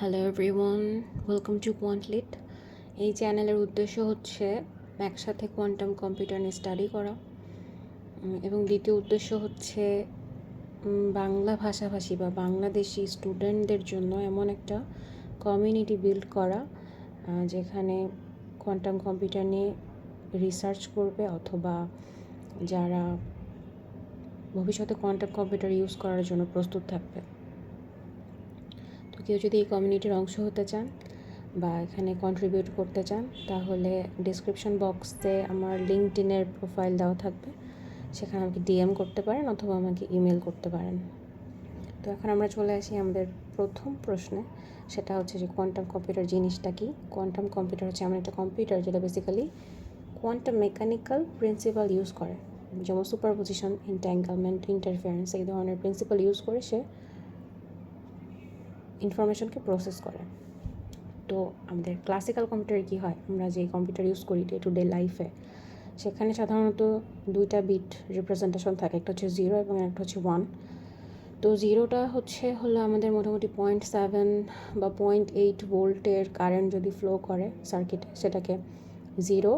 Hello everyone, welcome to Quantlit. এই চ্যানেলের উদ্দেশ্য হচ্ছে একসাথে কোয়ান্টাম কম্পিউটার নিয়ে স্টাডি করা, এবং দ্বিতীয় উদ্দেশ্য হচ্ছে বাংলা ভাষাভাষী বা বাংলাদেশি স্টুডেন্টদের জন্য এমন একটা কমিউনিটি বিল্ড করা যেখানে কোয়ান্টাম কম্পিউটার নিয়ে রিসার্চ করবে অথবা যারা ভবিষ্যতে কোয়ান্টাম কম্পিউটার ইউজ করার জন্য প্রস্তুত থাকবে। তো কেউ যদি এই কমিউনিটির অংশ হতে চান বা এখানে কন্ট্রিবিউট করতে চান, তাহলে ডিসক্রিপশন বক্সে আমার লিঙ্কডইনের প্রোফাইল দেওয়া থাকবে, সেখানে আমাকে ডিএম করতে পারেন অথবা আমাকে ইমেল করতে পারেন। তো এখন আমরা চলে আসি আমাদের প্রথম প্রশ্নে, সেটা হচ্ছে যে কোয়ান্টাম কম্পিউটার জিনিসটা কি। কোয়ান্টাম কম্পিউটার হচ্ছে এমন একটা কম্পিউটার যেটা basically quantum mechanical principal use করে, যেমন সুপারপজিশন, এন্ট্যাঙ্গলমেন্ট, ইন্টারফারেন্স, এই ধরনের প্রিন্সিপাল ইউজ করে সে ইনফরমেশনকে প্রসেস করে। তো আমাদের ক্লাসিক্যাল কম্পিউটারে কী হয়, আমরা যে কম্পিউটার ইউজ করি ডে টু ডে লাইফে, সেখানে সাধারণত দুইটা বিট রিপ্রেজেন্টেশন থাকে, একটা হচ্ছে 0 এবং একটা হচ্ছে 1। তো 0টা হলো আমাদের মোটামুটি 0.7 বা 0.8 ভোল্টের কারেন্ট যদি ফ্লো করে সার্কিটে, সেটাকে 0,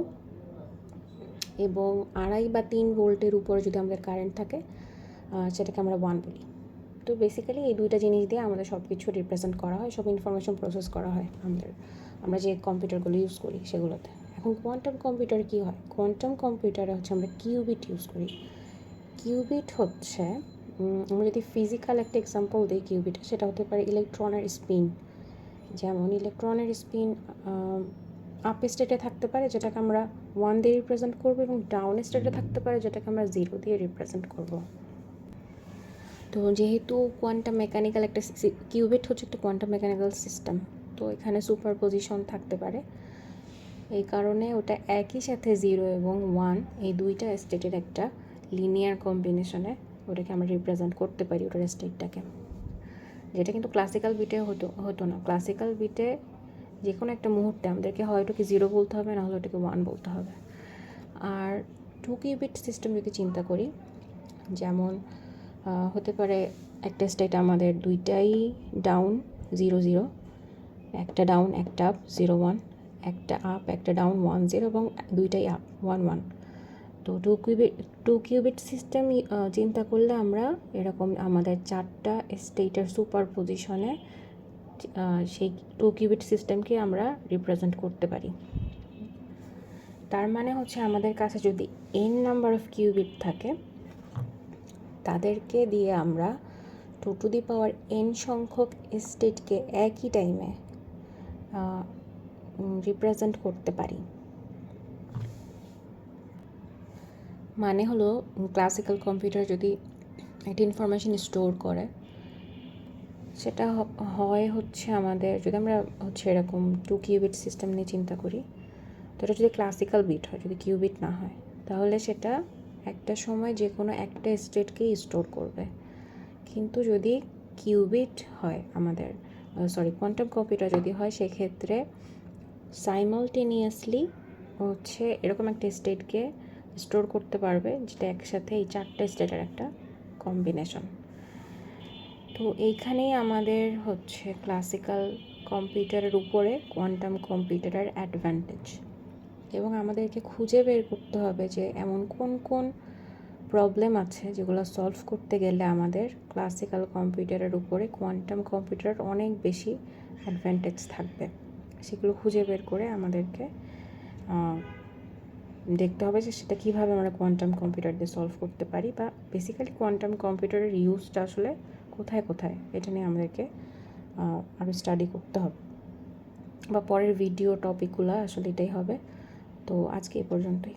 এবং 2.5 বা 3 ভোল্টের উপরে যদি আমাদের কারেন্ট থাকে সেটাকে আমরা 1 বলি। তো বেসিক্যালি এই দুইটা জিনিস দিয়ে আমাদের সব কিছু রিপ্রেজেন্ট করা হয়, সব ইনফরমেশন প্রসেস করা হয় আমরা যে কম্পিউটারগুলো ইউজ করি সেগুলোতে। এখন কোয়ান্টাম কম্পিউটার কী হয়, কোয়ান্টাম কম্পিউটারে হচ্ছে আমরা কিউবিট ইউজ করি। কিউবিট হচ্ছে, আমরা যদি ফিজিক্যাল একটা এক্সাম্পল দিই কিউবিটে, সেটা হতে পারে ইলেকট্রনের স্পিন। যেমন ইলেকট্রনের স্পিন আপ স্টেটে থাকতে পারে, যেটাকে আমরা 1 দিয়ে রিপ্রেজেন্ট করবো, এবং ডাউন স্টেটে থাকতে পারে, যেটাকে আমরা 0 দিয়ে রিপ্রেজেন্ট করবো। তো যেহেতু কোয়ান্টাম মেকানিক্যাল একটা কিউবিট হচ্ছে একটা কোয়ান্টাম মেকানিক্যাল সিস্টেম, তো এখানে সুপার পজিশন থাকতে পারে, এই কারণে ওটা একই সাথে 0 এবং 1 এই দুইটা স্টেটের একটা লিনিয়ার কম্বিনেশনে ওটাকে আমরা রিপ্রেজেন্ট করতে পারি, ওটার স্টেটটাকে, যেটা কিন্তু ক্লাসিক্যাল বিটে হতো না। ক্লাসিক্যাল বিটে যে কোনো একটা মুহূর্তে আমাদেরকে হয় ওটাকে 0 বলতে হবে, না হলে ওটাকে 1 বলতে হবে। আর 2 কিউবিট সিস্টেম যদি চিন্তা করি, যেমন হতে পারে একটা স্টেট আমাদের দুইটাই ডাউন 0 0, একটা ডাউন একটা আপ 0 1, একটা আপ একটা ডাউন 1 0, এবং দুইটাই আপ 1 1। তো 2 কিউবিট সিস্টেম চিন্তা করলে আমরা এরকম আমাদের 4টা স্টেটের সুপার পজিশনে সেই 2 কিউবিট সিস্টেমকে আমরা রিপ্রেজেন্ট করতে পারি। তার মানে হচ্ছে আমাদের কাছে যদি n নাম্বার অফ কিউবিট থাকে, তাদেরকে দিয়ে আমরা 2 টু দি পাওয়ার n সংখ্যক স্টেটকে একই টাইমে রিপ্রেজেন্ট করতে পারি। মানে হলো ক্লাসিক্যাল কম্পিউটার যদি একটা ইনফরমেশন স্টোর করে, সেটা হয় হচ্ছে আমাদের, যদি আমরা হচ্ছে এরকম 2 কিউবিট সিস্টেম নিয়ে চিন্তা করি, তো এটা যদি ক্লাসিক্যাল বিট হয়, যদি কিউবিট না হয়, তাহলে সেটা একটা সময় যে কোনো একটা স্টেটকেই স্টোর করবে। কিন্তু যদি কিউবিট হয় আমাদের, কোয়ান্টাম কম্পিউটার যদি হয়, সেক্ষেত্রে সাইমালটেনিয়াসলি হচ্ছে এরকম একটা স্টেটকে স্টোর করতে পারবে, যেটা একসাথে এই 4টা স্টেটের একটা কম্বিনেশন। তো এইখানেই আমাদের হচ্ছে ক্লাসিক্যাল কম্পিউটারের উপরে কোয়ান্টাম কম্পিউটারের অ্যাডভান্টেজ, এবং আমাদেরকে খুঁজে বের করতে হবে যে এমন কোন কোন প্রবলেম আছে যেগুলো সলভ করতে গেলে আমাদের ক্লাসিক্যাল কম্পিউটারের উপরে কোয়ান্টাম কম্পিউটারের অনেক বেশি অ্যাডভান্টেজ থাকবে। সেগুলো খুঁজে বের করে আমাদেরকে দেখতে হবে যে সেটা কীভাবে আমরা কোয়ান্টাম কম্পিউটার দিয়ে সলভ করতে পারি, বা বেসিক্যালি কোয়ান্টাম কম্পিউটারের ইউজটা আসলে কোথায় কোথায়, এটা নিয়ে আমাদেরকে আরও স্টাডি করতে হবে, বা পরের ভিডিও টপিকগুলো আসলে এটাই হবে। তো আজকে এই পর্যন্তই।